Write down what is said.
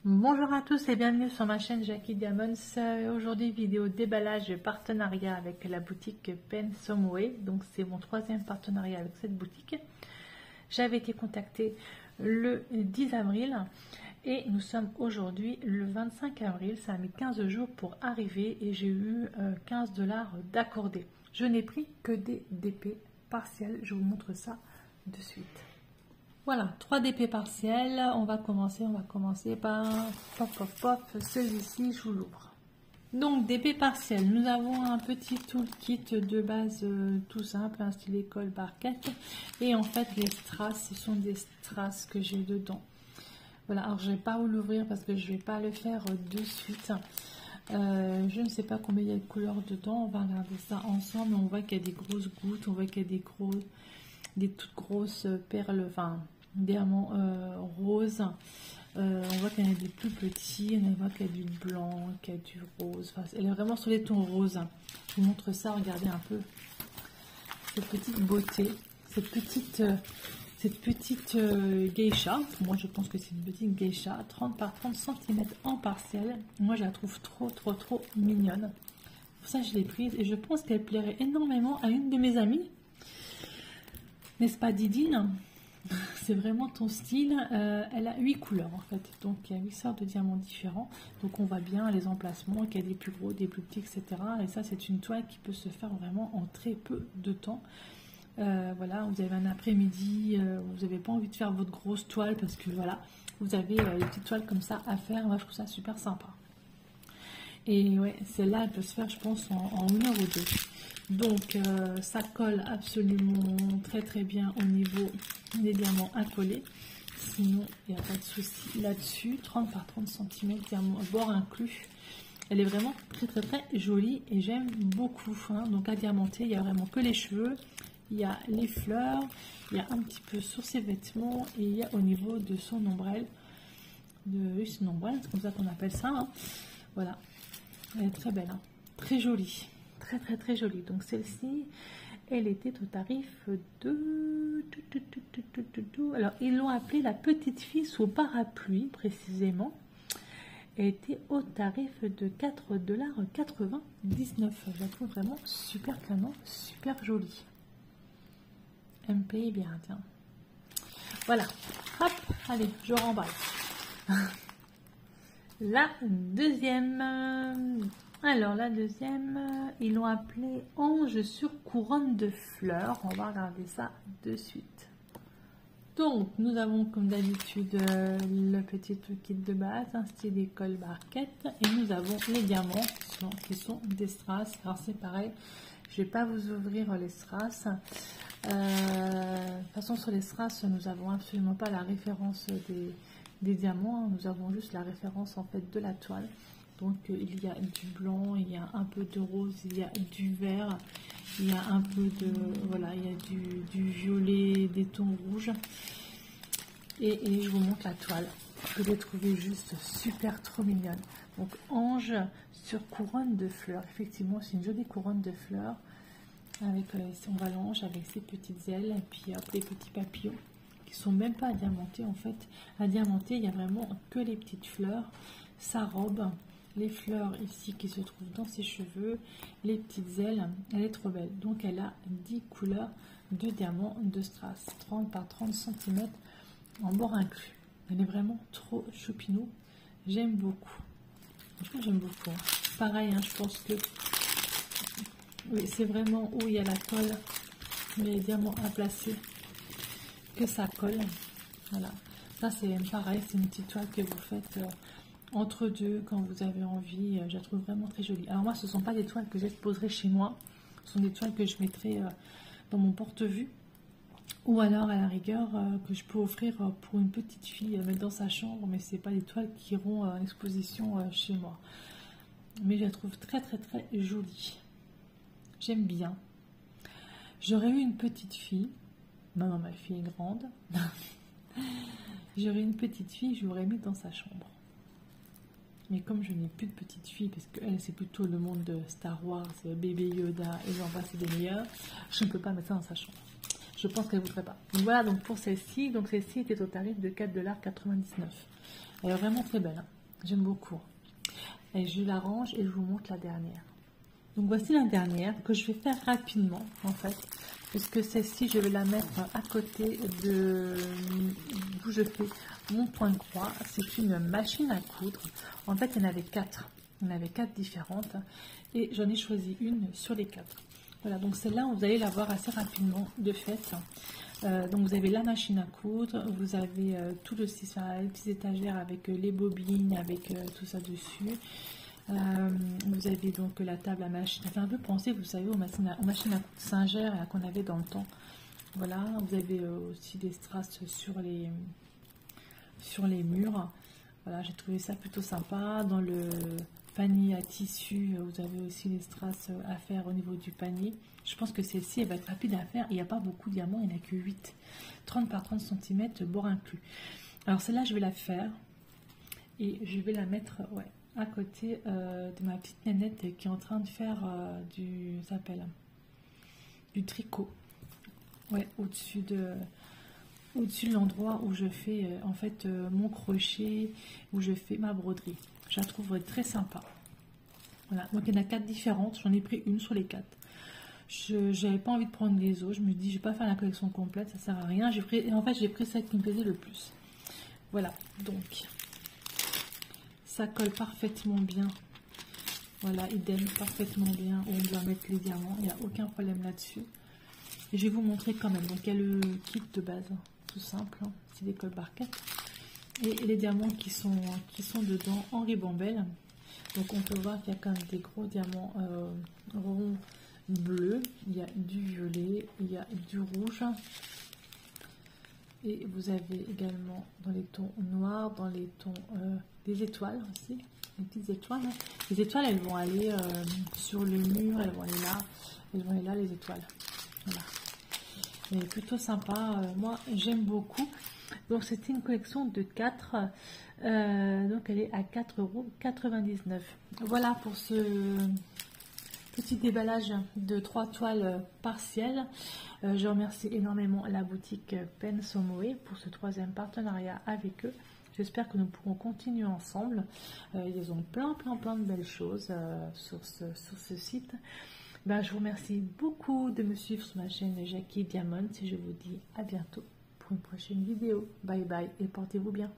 Bonjour à tous et bienvenue sur ma chaîne Jackie Diamonds. Aujourd'hui vidéo déballage partenariat avec la boutique Pen Someway. Donc c'est mon troisième partenariat avec cette boutique. J'avais été contactée le 10 avril et nous sommes aujourd'hui le 25 avril. Ça a mis 15 jours pour arriver et j'ai eu 15 $ d'accordé. Je n'ai pris que des DP partiels. Je vous montre ça de suite. Voilà, 3 DP partiels, on va commencer par celui-ci, je vous l'ouvre. Donc DP partiels, nous avons un petit toolkit de base tout simple, un stylet colle barquette, et en fait les strass, ce sont des strass que j'ai dedans. Voilà, alors je ne vais pas vous l'ouvrir parce que je ne vais pas le faire de suite. Je ne sais pas combien il y a de couleurs dedans, on va regarder ça ensemble. On voit qu'il y a des grosses gouttes, on voit qu'il y a des toutes grosses perles, enfin diamants roses. On voit qu'il y en a des plus petits, on voit qu'il y a du blanc, qu'il y a du rose. Enfin, elle est vraiment sur les tons roses. Je vous montre ça, regardez un peu cette petite beauté, cette petite geisha. Moi je pense que c'est une petite geisha, 30 par 30 cm en partiel. Moi je la trouve trop mignonne. Pour ça je l'ai prise et je pense qu'elle plairait énormément à une de mes amies. N'est-ce pas Didine? C'est vraiment ton style. Elle a 8 couleurs en fait, donc il y a 8 sortes de diamants différents, donc on voit bien les emplacements, qu'il y a des plus gros, des plus petits, etc. Et ça c'est une toile qui peut se faire vraiment en très peu de temps. Voilà, vous avez un après-midi, vous n'avez pas envie de faire votre grosse toile parce que voilà, vous avez des petites toiles comme ça à faire. Moi je trouve ça super sympa. Et ouais, celle-là elle peut se faire je pense en 1 heure ou 2. Donc ça colle absolument très bien au niveau des diamants à coller. Sinon il n'y a pas de souci là-dessus. 30 par 30 cm, diamant bord inclus. Elle est vraiment très jolie et j'aime beaucoup. Hein. Donc à diamanter, il n'y a vraiment que les cheveux, il y a les fleurs, il y a un petit peu sur ses vêtements et il y a au niveau de son ombrelle. C'est comme ça qu'on appelle ça. Hein. Voilà, elle est très belle, hein. Très jolie. Très jolie. Donc celle-ci, elle était au tarif de... Alors, ils l'ont appelée la petite fille sous parapluie, précisément. Elle était au tarif de 4,99 $. Je la trouve vraiment super canon, super jolie. Elle me paye bien, tiens. Voilà. Hop, allez, je remballe. La deuxième... Alors la deuxième, ils l'ont appelée Ange sur couronne de fleurs. On va regarder ça de suite. Donc nous avons comme d'habitude le petit kit de base, un stylet colle barquette, et nous avons les diamants qui sont des strass. Alors c'est pareil, je vais pas vous ouvrir les strass. De toute façon sur les strass, nous n'avons absolument pas la référence des diamants, nous avons juste la référence en fait de la toile. Donc il y a du blanc, il y a un peu de rose, il y a du vert, il y a un peu de... Voilà, il y a du violet, des tons rouges. Et je vous montre la toile, que j'ai trouvée juste super trop mignonne. Donc ange sur couronne de fleurs. Effectivement, c'est une jolie couronne de fleurs. Avec son valange, avec ses petites ailes, et puis hop, les petits papillons. Qui sont même pas à diamanter en fait. À diamanter, il n'y a vraiment que les petites fleurs. Sa robe... Les fleurs ici qui se trouvent dans ses cheveux, les petites ailes, elle est trop belle. Donc elle a 10 couleurs de diamants de strass, 30 par 30 cm en bord inclus. Elle est vraiment trop choupinou, j'aime beaucoup. Franchement j'aime beaucoup. Hein. Pareil, hein, je pense que oui, c'est vraiment où il y a la colle, les diamants à placer, que ça colle. Voilà, ça c'est pareil, c'est une petite toile que vous faites... entre deux quand vous avez envie. Je la trouve vraiment très jolie. Alors moi ce ne sont pas des toiles que j'exposerai chez moi, ce sont des toiles que je mettrai dans mon porte-vue ou alors à la rigueur que je peux offrir pour une petite fille à mettre dans sa chambre, mais c'est pas des toiles qui iront en exposition chez moi. Mais je la trouve très jolie, j'aime bien. J'aurais eu une petite fille, maintenant ma fille est grande. J'aurais une petite fille, je l'aurais mis dans sa chambre. Mais comme je n'ai plus de petite fille, parce qu'elle c'est plutôt le monde de Star Wars, bébé Yoda et j'en passe des meilleurs, je ne peux pas mettre ça dans sa chambre. Je pense qu'elle ne voudrait pas. Donc voilà, donc pour celle-ci, était au tarif de 4,99 $. Elle est vraiment très belle. Hein. J'aime beaucoup. Et je l'arrange et je vous montre la dernière. Donc voici la dernière que je vais faire rapidement en fait, puisque celle-ci je vais la mettre à côté de d'où je fais mon point de croix. C'est une machine à coudre. En fait, il y en avait 4. Il y en avait 4 différentes et j'en ai choisi une sur les 4. Voilà, donc celle-là, vous allez la voir assez rapidement de fait. Donc vous avez la machine à coudre, vous avez tout le les petites étagères avec les bobines, avec tout ça dessus. Vous avez donc la table à machine, ça fait un peu penser, vous savez, aux machines à coudre Singer qu'on avait dans le temps. Voilà, vous avez aussi des strass sur les murs. Voilà, j'ai trouvé ça plutôt sympa. Dans le panier à tissu, vous avez aussi les strass à faire au niveau du panier. Je pense que celle-ci, elle va être rapide à faire. Il n'y a pas beaucoup de diamants, il n'y en a que 8. 30 par 30 cm, bord inclus. Alors celle-là, je vais la faire. Et je vais la mettre à côté de ma petite nénette qui est en train de faire du tricot. Ouais, au-dessus de l'endroit où je fais en fait mon crochet, où je fais ma broderie. Je la trouve très sympa. Voilà, donc il y en a 4 différentes, j'en ai pris une sur les 4. Je n'avais pas envie de prendre les autres, je me dis je vais pas faire la collection complète, ça sert à rien. En fait j'ai pris celle qui me plaisait le plus. Voilà, donc ça colle parfaitement bien. Voilà, idem, parfaitement bien où on doit mettre les diamants, il n'y a aucun problème là-dessus. Et je vais vous montrer quand même, donc il y a le kit de base, tout simple, hein. C'est des colle barquettes. Et les diamants qui sont dedans en ribambelle. Donc on peut voir qu'il y a quand même des gros diamants ronds bleus, il y a du violet, il y a du rouge. Et vous avez également dans les tons noirs, dans les tons des étoiles aussi, les petites étoiles. Hein. Les étoiles, elles vont aller sur le mur, elles vont aller là les étoiles. Voilà. Mais plutôt sympa, moi j'aime beaucoup. Donc c'était une collection de 4, donc elle est à 4,99 €. Voilà pour ce petit déballage de 3 toiles partielles. Je remercie énormément la boutique Pensomoe pour ce 3e partenariat avec eux. J'espère que nous pourrons continuer ensemble. Ils ont plein de belles choses sur ce site. Je vous remercie beaucoup de me suivre sur ma chaîne Jackie Diamond. Et je vous dis à bientôt pour une prochaine vidéo. Bye bye et portez-vous bien.